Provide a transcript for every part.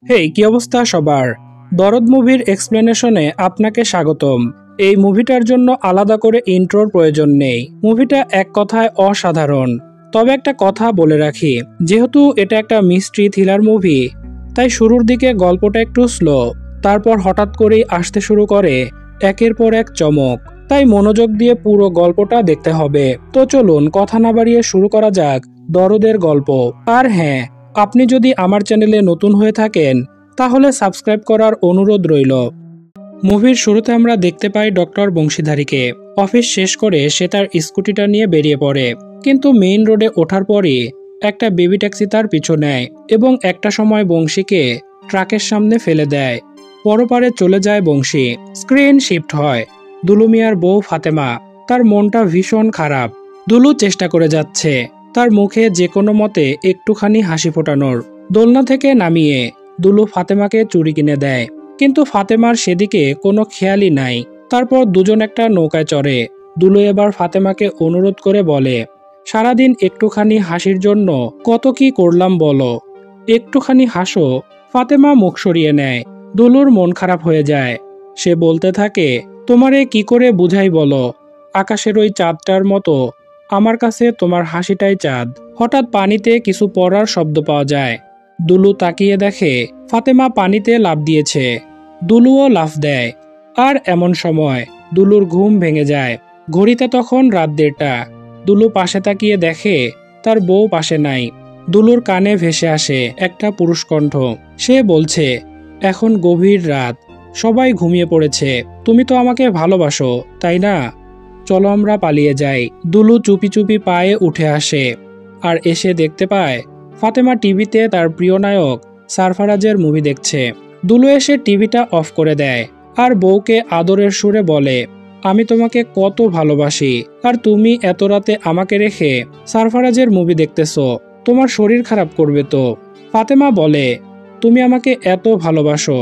হেই, কি অবস্থা সবার? দরদ মুভির এক্সপ্লেনেশনে আপনাকে স্বাগতম। এই মুভিটার জন্য আলাদা করে ইন্ট্রোর প্রয়োজন নেই। মুভিটা এক কথায় অসাধারণ। তবে একটা কথা বলে রাখি, যেহেতু এটা একটা মিস্ট্রি থ্রিলার মুভি, তাই শুরুর দিকে গল্পটা একটু স্লো, তারপর হঠাৎ করেই আসতে শুরু করে একের পর এক চমক। তাই মনোযোগ দিয়ে পুরো গল্পটা দেখতে হবে। তো চলুন কথা না বাড়িয়ে শুরু করা যাক দরদের গল্প। আর হ্যাঁ, আপনি যদি আমার চ্যানেলে নতুন হয়ে থাকেন তাহলে সাবস্ক্রাইব করার অনুরোধ রইল। মুভির শুরুতে আমরা দেখতে পাই ডক্টর বংশীধারীকে। অফিস শেষ করে সে তার স্কুটিটা নিয়ে বেরিয়ে পড়ে, কিন্তু মেইন রোডে ওঠার পরই একটা বেবি ট্যাক্সি তার পিছু নেয় এবং একটা সময় বংশীকে ট্রাকের সামনে ফেলে দেয়। পরপারে চলে যায় বংশী। স্ক্রিন শিফট হয় দুলু মিয়ার বউ ফাতেমা। তার মনটা ভীষণ খারাপ। দুলু চেষ্টা করে যাচ্ছে তার মুখে যে কোনো মতে একটুখানি হাসি ফোটানোর। দোলনা থেকে নামিয়ে দুলু ফাতেমাকে চুড়ি কিনে দেয়, কিন্তু ফাতেমার সেদিকে কোনো খেয়ালই নাই। তারপর দুজন একটা নৌকায় চড়ে। দুলু এবার ফাতেমাকে অনুরোধ করে বলে, সারাদিন একটুখানি হাসির জন্য কত কি করলাম বলো, একটুখানি হাসো। ফাতেমা মুখ সরিয়ে নেয়। দুলুর মন খারাপ হয়ে যায়। সে বলতে থাকে, তোমারে কি করে বুঝাই বলো, আকাশের ওই চাঁদটার মতো আমার কাছে তোমার হাসিটাই চাঁদ। হঠাৎ পানিতে কিছু পড়ার শব্দ পাওয়া যায়। দুলু তাকিয়ে দেখে ফাতেমা পানিতে লাফ দিয়েছে। দুলুও লাফ দেয়। আর এমন সময় দুলুর ঘুম ভেঙে যায়। ঘড়িতে তখন রাত 1:30। দুলু পাশে তাকিয়ে দেখে তার বউ পাশে নাই। দুলুর কানে ভেসে আসে একটা পুরুষ কণ্ঠ। সে বলছে, এখন গভীর রাত, সবাই ঘুমিয়ে পড়েছে, তুমি তো আমাকে ভালোবাসো তাই না? চলো আমরা পালিয়ে যাই। দুলু চুপি চুপি পায়ে উঠে আসে আর এসে দেখতে পায় ফাতেমা টিভিতে তার প্রিয় নায়ক সারফারাজের মুভি দেখছে। দুলু এসে টিভিটা অফ করে দেয় আর বউকে আদরের সুরে বলে, আমি তোমাকে কত ভালোবাসি, আর তুমি এত রাতে আমাকে রেখে সারফারাজের মুভি দেখতেছো, তোমার শরীর খারাপ করবে তো। ফাতেমা বলে, তুমি আমাকে এত ভালোবাসো,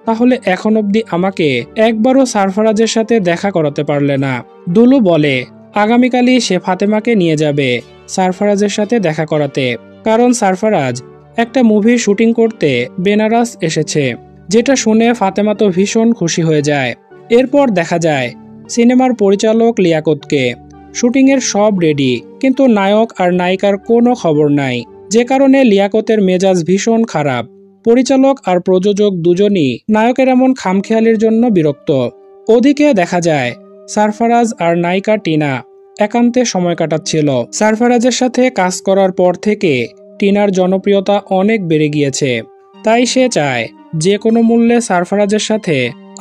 তাহলে এখন অবধি আমাকে একবারও সারফারাজের সাথে দেখা করাতে পারলে না। দুলু বলে, আগামীকালই সে ফাতেমাকে নিয়ে যাবে সারফারাজের সাথে দেখা করাতে, কারণ সারফারাজ একটা মুভি শুটিং করতে বেনারস এসেছে। যেটা শুনে ফাতেমা তো ভীষণ খুশি হয়ে যায়। এরপর দেখা যায় সিনেমার পরিচালক লিয়াকতকে। শুটিংয়ের সব রেডি, কিন্তু নায়ক আর নায়িকার কোনো খবর নাই, যে কারণে লিয়াকতের মেজাজ ভীষণ খারাপ। পরিচালক আর প্রযোজক দুজনই নায়কের এমন খামখেয়ালির জন্য বিরক্ত। ওদিকে দেখা যায় সারফারাজ আর নায়িকা টিনা একান্তে সময় কাটাচ্ছিল। সারফারাজের সাথে কাজ করার পর থেকে টিনার জনপ্রিয়তা অনেক বেড়ে গিয়েছে, তাই সে চায় যে কোনো মূল্যে সারফারাজের সাথে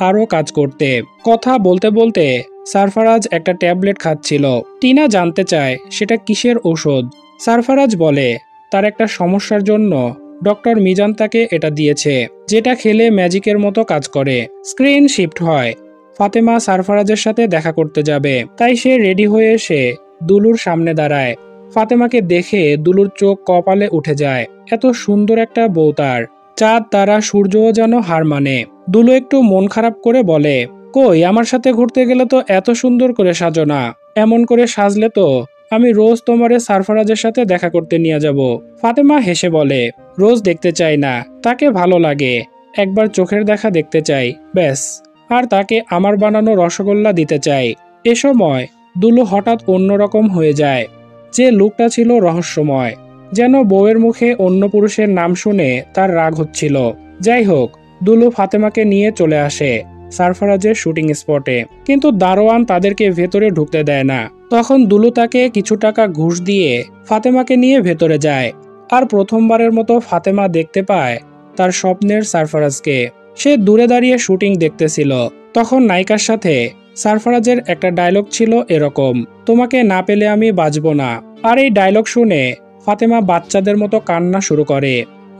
আরও কাজ করতে। কথা বলতে বলতে সারফারাজ একটা ট্যাবলেট খাচ্ছিল। টিনা জানতে চায় সেটা কিসের ঔষধ। সারফারাজ বলে, তার একটা সমস্যার জন্য ডক্টর মিজান তাকে এটা দিয়েছে, যেটা খেলে ম্যাজিকের মতো কাজ করে। স্ক্রিন শিফট হয় ফাতেমা সারফারাজের সাথে দেখা করতে যাবে, তাই সে রেডি হয়ে এসে দুলুর সামনে দাঁড়ায়। ফাতেমাকে দেখে দুলুর চোখ কপালে উঠে যায়। এত সুন্দর একটা বউ তার। চাঁদ তারা সূর্যও যেন হার মানে। দুলু একটু মন খারাপ করে বলে, কই, আমার সাথে ঘুরতে গেলে তো এত সুন্দর করে সাজো না, এমন করে সাজলে তো আমি রোজ তোমারে সারফারাজের সাথে দেখা করতে নিয়ে যাব। ফাতেমা হেসে বলে, রোজ দেখতে চাই না, তাকে ভালো লাগে, একবার চোখের দেখা দেখতে চাই ব্যাস, আর তাকে আমার বানানো রসগোল্লা দিতে চাই। এ সময় দুলু হঠাৎ অন্যরকম হয়ে যায়। যে লুকটা ছিল রহস্যময়, যেন বউয়ের মুখে অন্য পুরুষের নাম শুনে তার রাগ হচ্ছিল। যাই হোক, দুলু ফাতেমাকে নিয়ে চলে আসে সারফারাজের শুটিং স্পটে, কিন্তু দারোয়ান তাদেরকে ভেতরে ঢুকতে দেয় না। তখন দুলু তাকে কিছু টাকা ঘুষ দিয়ে ফাতেমাকে নিয়ে ভেতরে যায়। আর প্রথমবারের মতো ফাতেমা দেখতে পায় তার স্বপ্নের সারফারাজকে। সে দূরে দাঁড়িয়ে শুটিং দেখতেছিল। তখন নায়িকার সাথে সারফারাজের একটা ডায়লগ ছিল এরকম, তোমাকে না পেলে আমি বাঁচব না। আর এই ডায়লগ শুনে ফাতেমা বাচ্চাদের মতো কান্না শুরু করে।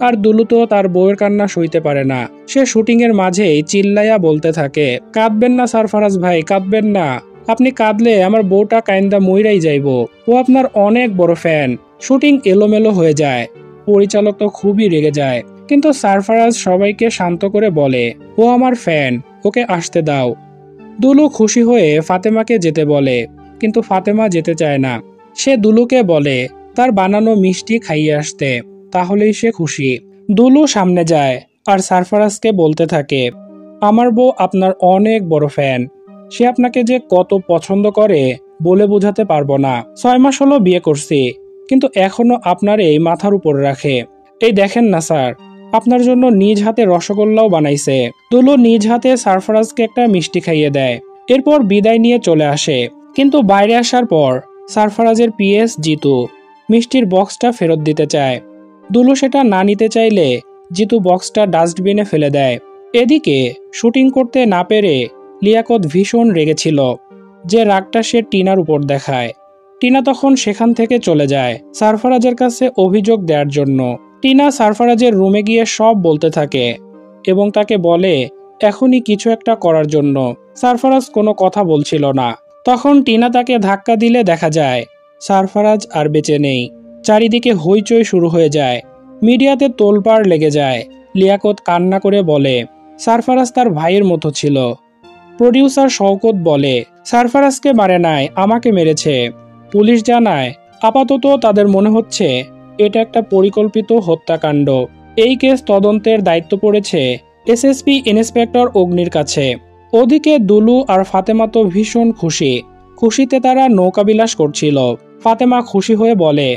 আর দুলু তো তার বউয়ের কান্না সইতে পারে না। সে শুটিং এর মাঝেই চিল্লাইয়া বলতে থাকে, কাঁদবেন না সারফারাজ ভাই, কাঁদবেন না, আপনি কাঁদলে আমার বউটা কাইন্দা মইরাই যাইব, ও আপনার অনেক বড় ফ্যান। শুটিং এলোমেলো হয়ে যায়। পরিচালক তো খুবই রেগে যায়, কিন্তু সারফারাজ সবাইকে শান্ত করে বলে, ও আমার ফ্যান, ওকে আসতে দাও। দুলু খুশি হয়ে ফাতেমাকে যেতে বলে, কিন্তু ফাতেমা যেতে চায় না। সে দুলুকে বলে তার বানানো মিষ্টি খাইয়ে আসতে, তাহলেই সে খুশি। দুলু সামনে যায় আর সারফারাজকে বলতে থাকে, আমার বউ আপনার অনেক বড় ফ্যান, সে আপনাকে যে কত পছন্দ করে বলে বোঝাতে পারবো না। 6 মাস হলো বিয়ে করছি, কিন্তু এখনো আপনার এই মাথার উপর রাখে। এই দেখেন না স্যার, আপনার জন্য নিজ হাতে রসগোল্লাও বানাইছে। দুলু নিজ হাতে সারফারাজকে একটা মিষ্টি খাইয়ে দেয়, এরপর বিদায় নিয়ে চলে আসে। কিন্তু বাইরে আসার পর সারফারাজের পিএস জিতু মিষ্টির বক্সটা ফেরত দিতে চায়। দুলু সেটা না নিতে চাইলে জিতু বক্সটা ডাস্টবিনে ফেলে দেয়। এদিকে শুটিং করতে না পেরে লিয়াকত ভীষণ রেগেছিল, যে রাগটা সে টিনার উপর দেখায়। টিনা তখন সেখান থেকে চলে যায় সারফারাজের কাছে অভিযোগ দেওয়ার জন্য। টিনা সারফারাজের রুমে গিয়ে সব বলতে থাকে এবং তাকে বলে এখনই কিছু একটা করার জন্য। সারফারাজ কোনো কথা বলছিল না। তখন টিনা তাকে ধাক্কা দিলে দেখা যায় সারফারাজ আর বেঁচে নেই। চারিদিকে হইচই শুরু হয়ে যায়, মিডিয়াতে তোলপাড় লেগে যায়। লিয়াকত কান্না করে বলে সারফারাজ তার ভাইয়ের মতো ছিল। প্রডিউসার শওকত বলে সারফারাজকে মারে নাই, আমাকে মেরেছে। পুলিশ জানায় আপাতত তাদের মনে হচ্ছে এটা একটা পরিকল্পিত হত্যাকাণ্ড। এই কেস তদন্তের দায়িত্ব পড়েছে এসএসপি ইন্সপেক্টর অগ্নির কাছে। ওদিকে দুলু আর ফাতেমা তো ভীষণ খুশিতে তারা নৌকাবিলাস করছিল। ফাতেমা খুশি হয়ে বলে,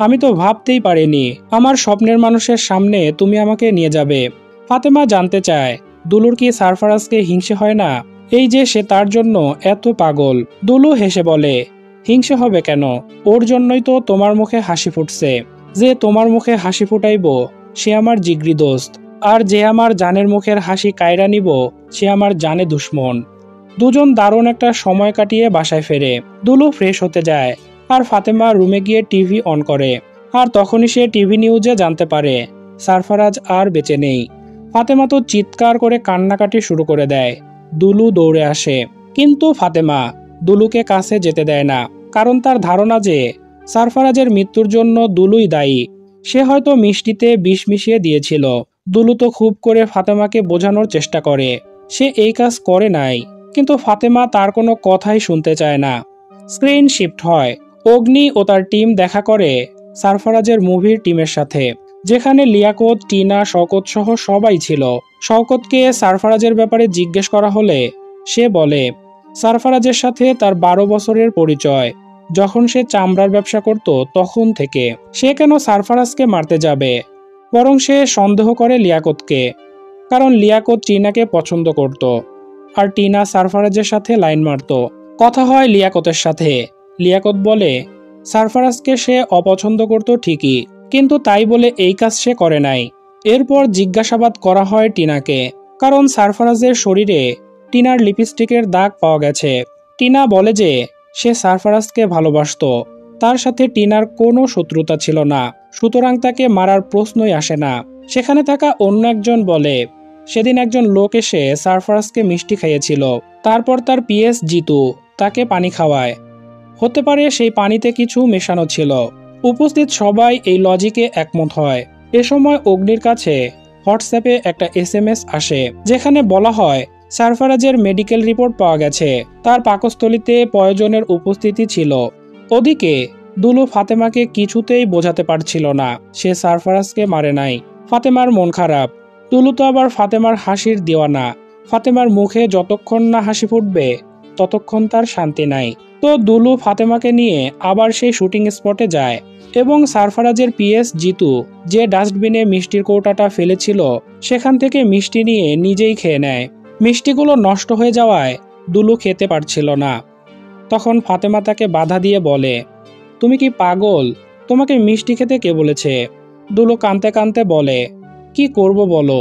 আমি তো ভাবতেই পারিনি আমার স্বপ্নের মানুষের সামনে তুমি আমাকে নিয়ে যাবে। ফাতেমা জানতে চায় দুলুর কি সারফারাজকে হিংসে হয় না, এই যে সে তার জন্য এত পাগল। দুলু হেসে বলে, হিংসে হবে কেন, ওর জন্যই তো তোমার মুখে হাসি ফুটছে। যে তোমার মুখে হাসি ফুটাইব সে আমার জিগরি দোস্ত, আর যে আমার জানের মুখের হাসি কায়রা নিব সে আমার জানে দুশ্মন। দুজন দারুণ একটা সময় কাটিয়ে বাসায় ফেরে। দুলু ফ্রেশ হতে যায় আর ফাতেমা রুমে গিয়ে টিভি অন করে। আর তখনই সে টিভি নিউজে জানতে পারে সারফারাজ আর বেঁচে নেই। ফাতেমা তো চিৎকার করে কান্নাকাটি শুরু করে দেয়। দুলু দৌড়ে আসে, কিন্তু ফাতেমা দুলুকে কাছে যেতে দেয় না, কারণ তার ধারণা যে সারফারাজের মৃত্যুর জন্য দুলুই দায়ী। সে হয়তো মিষ্টিতে বিষ মিশিয়ে দিয়েছিল। দুলু তো খুব করে ফাতেমাকে বোঝানোর চেষ্টা করে সে এই কাজ করে নাই, কিন্তু ফাতেমা তার কোনো কথাই শুনতে চায় না। স্ক্রিন শিফট হয়, অগ্নি ও তার টিম দেখা করে সারফারাজের মুভির টিমের সাথে, যেখানে লিয়াকত, টিনা, শওকত সহ সবাই ছিল। শওকতকে সারফারাজের ব্যাপারে জিজ্ঞেস করা হলে সে বলে সারফারাজের সাথে তার 12 বছরের পরিচয়, যখন সে চামড়ার ব্যবসা করত তখন থেকে। সে কেন সারফারাজকে মারতে যাবে, বরং সে সন্দেহ করে লিয়াকতকে, কারণ লিয়াকত টিনাকে পছন্দ করত আর টিনা সারফারাজের সাথে লাইন মারত। কথা হয় লিয়াকতের সাথে। লিয়াকত বলে সারফারাজকে সে অপছন্দ করত ঠিকই, কিন্তু তাই বলে এই কাজ সে করে নাই। এরপর জিজ্ঞাসাবাদ করা হয় টিনাকে, কারণ সারফারাজের শরীরে টিনার লিপস্টিকের দাগ পাওয়া গেছে। টিনা বলে যে সে সারফারাজকে ভালোবাসত, তার সাথে টিনার কোনো শত্রুতা ছিল না, সুতরাং তাকে মারার প্রশ্নই আসে না। সেখানে থাকা অন্য একজন বলে সেদিন একজন লোক এসে সারফারাজকে মিষ্টি খাইয়েছিল, তারপর তার পিএস জিতু তাকে পানি খাওয়ায়। হতে পারে সেই পানিতে কিছু মেশানো ছিল। উপস্থিত সবাই এই লজিকে একমত হয়। এ সময় অগ্নির কাছে হোয়াটসঅ্যাপে একটা SMS আসে, যেখানে বলা হয় সারফারাজের মেডিকেল রিপোর্ট পাওয়া গেছে, তার পাকস্থলীতে পয়জনের উপস্থিতি ছিল। ওদিকে দুলু ফাতেমাকে কিছুতেই বোঝাতে পারছিল না সে সারফারাজকে মারে নাই। ফাতেমার মন খারাপ। দুলু তো আবার ফাতেমার হাসির দিওয়ানা। ফাতেমার মুখে যতক্ষণ না হাসি ফুটবে ততক্ষণ তার শান্তি নাই। তো দুলু ফাতেমাকে নিয়ে আবার সেই শুটিং স্পটে যায় এবং সারফারাজের পিএস জিতু যে ডাস্টবিনে মিষ্টির কৌটাটা ফেলেছিল সেখান থেকে মিষ্টি নিয়ে নিজেই খেয়ে নেয়। মিষ্টিগুলো নষ্ট হয়ে যাওয়ায় দুলু খেতে পারছিল না। তখন ফাতেমা তাকে বাধা দিয়ে বলে, তুমি কি পাগল, তোমাকে মিষ্টি খেতে কে বলেছে? দুলু কাঁদতে কাঁদতে বলে, কি করব বলো,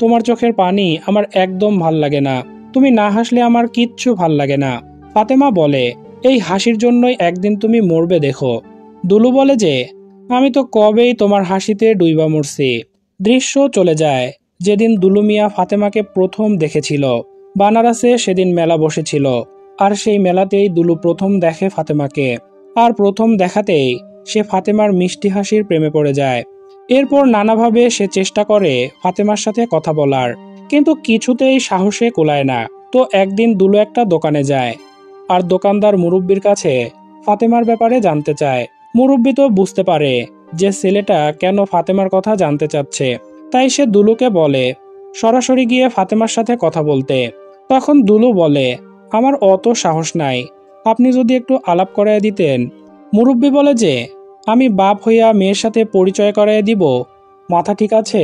তোমার চোখের পানি আমার একদম ভাল লাগে না, তুমি না হাসলে আমার কিচ্ছু ভাল লাগে না। ফাতেমা বলে, এই হাসির জন্যই একদিন তুমি মরবে দেখো। দুলু বলে যে আমি তো কবেই তোমার হাসিতে ডুইবা মরছি। দৃশ্য চলে যায় যেদিন দুলু মিয়া ফাতেমাকে প্রথম দেখেছিল। বানারসে সেদিন মেলা বসেছিল, আর সেই মেলাতেই দুলু প্রথম দেখে ফাতেমাকে, আর প্রথম দেখাতেই সে ফাতেমার মিষ্টি হাসির প্রেমে পড়ে যায়। এরপর নানাভাবে সে চেষ্টা করে ফাতেমার সাথে কথা বলার, কিন্তু কিছুতেই সাহসে কুলায় না। তো একদিন দুলু একটা দোকানে যায়, আর দোকানদার মুরব্বির কাছে ফাতেমার ব্যাপারে জানতে চায়। মুরব্বি তো বুঝতে পারে যে ছেলেটা কেন ফাতেমার কথা জানতে চাচ্ছে। তাই সে দুলুকে বলে সরাসরি গিয়ে ফাতেমার সাথে কথা বলতে। তখন দুলু বলে, আমার অত সাহস নাই, আপনি যদি একটু আলাপ করাইয়া দিতেন। মুরব্বী বলে যে, আমি বাপ হইয়া মেয়ের সাথে পরিচয় করাইয়া দিব, মাথা ঠিক আছে?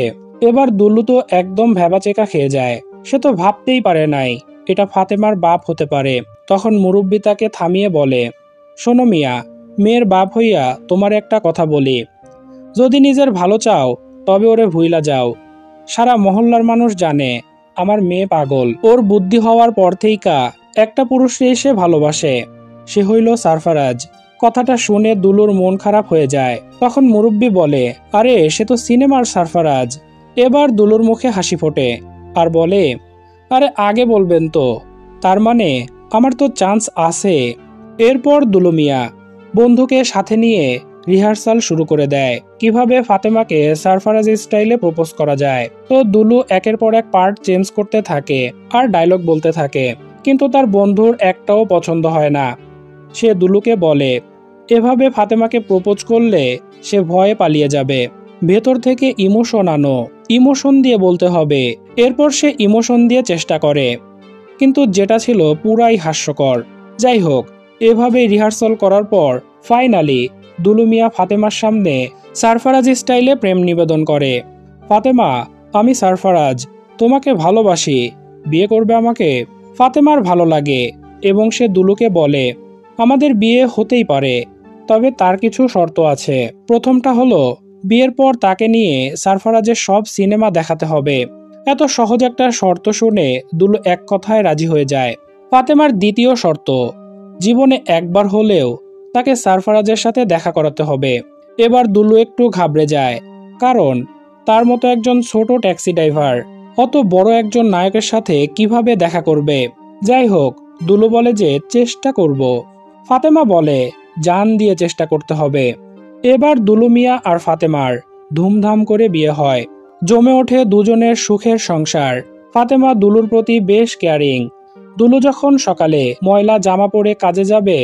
এবার দুলু তো একদম ভ্যাবাচেকা খেয়ে যায়। সে তো ভাবতেই পারে নাই এটা ফাতেমার বাপ হতে পারে। তখন মুরব্বী তাকে থামিয়ে বলে, শোনো মিয়া, মেয়ের বাপ হইয়া তোমার একটা কথা বলি, যদি নিজের ভালো চাও তবে ওরে ভুইলা যাও। সারা মহল্লার মানুষ জানে আমার মেয়ে পাগল। ওর বুদ্ধি হওয়ার পর থেইকা একটা পুরুষকে এসে ভালোবাসে, সে হইল সারফারাজ। কথাটা শুনে দুলুর মন খারাপ হয়ে যায়। তখন মুরব্বী বলে, আরে সে তো সিনেমার সারফারাজ। এবার দুলুর মুখে হাসি ফোটে আর বলে, আরে আগে বলবেন তো, তার মানে আমার তো চান্স আছে। এরপর দুলু মিয়া বন্ধুকে সাথে নিয়ে রিহার্সাল শুরু করে দেয় কিভাবে ফাতেমাকে সারফারাজ স্টাইলে প্রপোজ করা যায়। তো দুলু একের পর এক পার্ট চেঞ্জ করতে থাকে আর ডায়লগ বলতে থাকে, কিন্তু তার বন্ধুর একটাও পছন্দ হয় না। সে দুলুকে বলে, এভাবে ফাতেমাকে প্রপোজ করলে সে ভয়ে পালিয়ে যাবে। ভেতর থেকে ইমোশন আনো, ইমোশন দিয়ে বলতে হবে। এরপর সে ইমোশন দিয়ে চেষ্টা করে, কিন্তু যেটা ছিল পুরাই হাস্যকর। যাই হোক, এভাবে রিহার্সাল করার পর ফাইনালি দুলু মিয়া ফাতেমার সামনে সারফারাজ স্টাইলে প্রেম নিবেদন করে। ফাতেমা, আমি সারফারাজ, তোমাকে ভালোবাসি, বিয়ে করবে আমাকে? ফাতেমার ভালো লাগে এবং সে দুলুকে বলে, আমাদের বিয়ে হতেই পারে, তবে তার কিছু শর্ত আছে। প্রথমটা হলো বিয়ের পর তাকে নিয়ে সারফারাজের সব সিনেমা দেখাতে হবে। এত সহজ একটা শর্ত শুনে দুলু এক কথায় রাজি হয়ে যায়। ফাতেমার দ্বিতীয় শর্ত, জীবনে একবার হলেও তাকে সারফারাজের সাথে দেখা করাতে হবে। এবার দুলু একটু ঘাবড়ে যায়, কারণ তার মতো একজন ছোট ট্যাক্সি ড্রাইভার অত বড় একজন নায়কের সাথে কিভাবে দেখা করবে। যাই হোক, দুলু বলে যে চেষ্টা করব। ফাতেমা বলে, জান দিয়ে চেষ্টা করতে হবে। এবার দুলু মিয়া আর ফাতেমার ধুমধাম করে বিয়ে হয়। জমে ওঠে দুজনের সুখের সংসার। ফাতেমা দুলুর প্রতি বেশ কেয়ারিং। দুলু যখন সকালে ময়লা জামা পরে কাজে যাবে,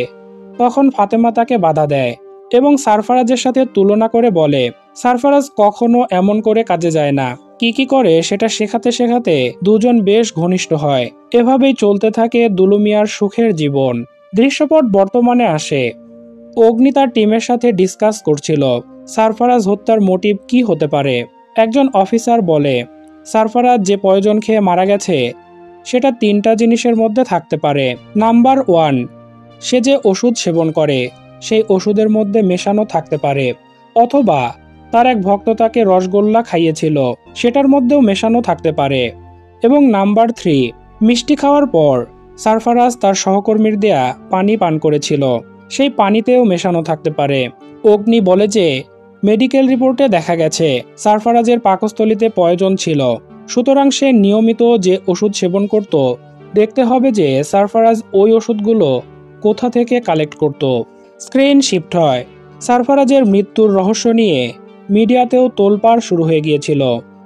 তখন ফাতেমা তাকে বাধা দেয় এবং সারফারাজের সাথে তুলনা করে বলে, সারফারাজ কখনো এমন করে কাজে যায় না। কি কি করে সেটা শেখাতে শেখাতে দুজন বেশ ঘনিষ্ঠ হয়। এভাবেই চলতে থাকে দুলু মিয়ার সুখের জীবন। দৃশ্যপট বর্তমানে আসে। অগ্নি তার টিমের সাথে ডিসকাস করছিল সারফারাজ হত্যার মোটিভ কি হতে পারে। একজন অফিসার বলে, সারফারাজ যে পয়জন খেয়ে মারা গেছে সেটা তিনটা জিনিসের মধ্যে থাকতে পারে। নাম্বার 1, সে যে ওষুধ সেবন করে সেই ওষুধের মধ্যে মেশানো থাকতে পারে, অথবা তার এক ভক্ত তাকে রসগোল্লা খাইয়েছিল, সেটার মধ্যেও মেশানো থাকতে পারে। এবং নাম্বার 3, মিষ্টি খাওয়ার পর সারফারাজ তার সহকর্মীর দেয়া পানি পান করেছিল, সেই পানিতেও মেশানো থাকতে পারে। অগ্নি বলে যে মেডিকেল রিপোর্টে দেখা গেছে সারফারাজের পাকস্থলীতে পয়জন ছিল, সুতরাং সে নিয়মিত যে ওষুধ সেবন করত, দেখতে হবে যে সারফারাজ ওই ওষুধগুলো কোথা থেকে কালেক্ট করত। স্ক্রিন শিফট হয়। সারফারাজের মৃত্যুর রহস্য নিয়ে মিডিয়াতেও তোলপাড় শুরু হয়ে গিয়েছিল।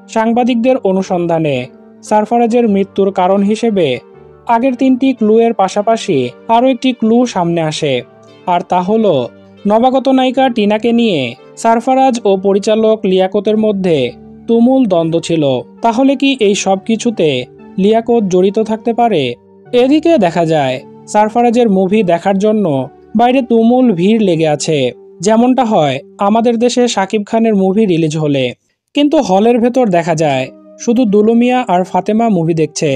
সাংবাদিকদের অনুসন্ধানে সারফারাজের মৃত্যুর কারণ হিসেবে আগের 3টি ক্লু এর পাশাপাশি আরও একটি ক্লু সামনে আসে, আর তা হলো নবাগত নায়িকা টিনাকে নিয়ে সারফারাজ ও পরিচালক লিয়াকতের মধ্যে তুমুল দ্বন্দ্ব ছিল। তাহলে কি এই সব কিছুতে লিয়াকত জড়িত থাকতে পারে? এদিকে দেখা যায় সারফারাজের মুভি দেখার জন্য বাইরে তুমুল ভিড় লেগে আছে, যেমনটা হয় আমাদের দেশে শাকিব খানের মুভি রিলিজ হলে। কিন্তু হলের ভেতর দেখা যায় শুধু দুলু মিয়া আর ফাতেমা মুভি দেখছে,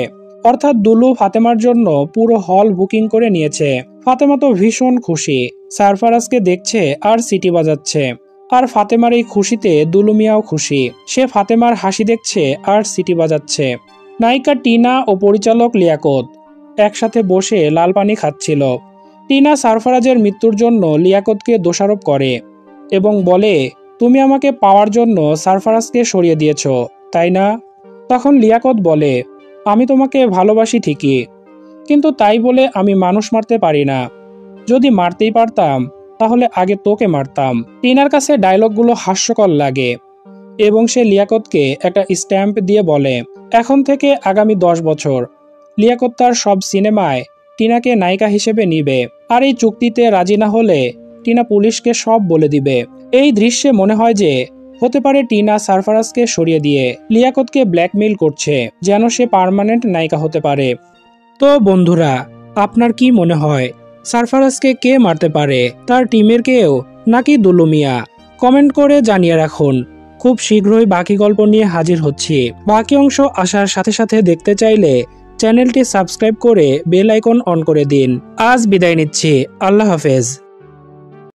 অর্থাৎ দুলু ফাতেমার জন্য পুরো হল বুকিং করে নিয়েছে। ফাতেমা তো ভীষণ খুশি, সারফারাজকে দেখছে আর সিটি বাজাচ্ছে। আর ফাতেমার এই খুশিতে দুলু মিয়াও খুশি, সে ফাতেমার হাসি দেখছে আর সিটি বাজাচ্ছে। নায়িকা টিনা ও পরিচালক লিয়াকত একসাথে বসে লাল পানি খাচ্ছিল। টিনা সারফারাজের মৃত্যুর জন্য লিয়াকতকে দোষারোপ করে এবং বলে, তুমি আমাকে পাওয়ার জন্য সারফারাজকে সরিয়ে দিয়েছ, তাই না? তখন লিয়াকত বলে, আমি তোমাকে ভালোবাসি ঠিকই, কিন্তু তাই বলে আমি মানুষ মারতে পারি না। যদি মারতেই পারতাম তাহলে আগে তোকে মারতাম। টিনার কাছে ডায়লগগুলো হাস্যকর লাগে এবং সে লিয়াকতকে একটা স্ট্যাম্প দিয়ে বলে, এখন থেকে আগামী 10 বছর লিয়াকত তার সব সিনেমায় টিনাকে নায়িকা হিসেবে নিবে, আর এই চুক্তিতে রাজি না হলে টিনা পুলিশকে সব বলে দিবে। এই দৃশ্যে মনে হয় যে হতে পারে টিনা সারফারাজকে সরিয়ে দিয়ে লিয়াকতকে ব্ল্যাকমেইল করছে যেন সে পার্মানেন্ট নায়িকা হতে পারে। তো বন্ধুরা, আপনার কি মনে হয় সারফারাজকে কে মারতে পারে, তার টিমের কেউ নাকি দুলু মিয়া? কমেন্ট করে জানিয়ে রাখুন। খুব শীঘ্রই বাকি গল্প নিয়ে হাজির হচ্ছি। বাকি অংশ আসার সাথে সাথে দেখতে চাইলে চ্যানেলটি সাবস্ক্রাইব করে বেল আইকন অন করে দিন। আজ বিদায় নিচ্ছি, আল্লাহ হাফেজ।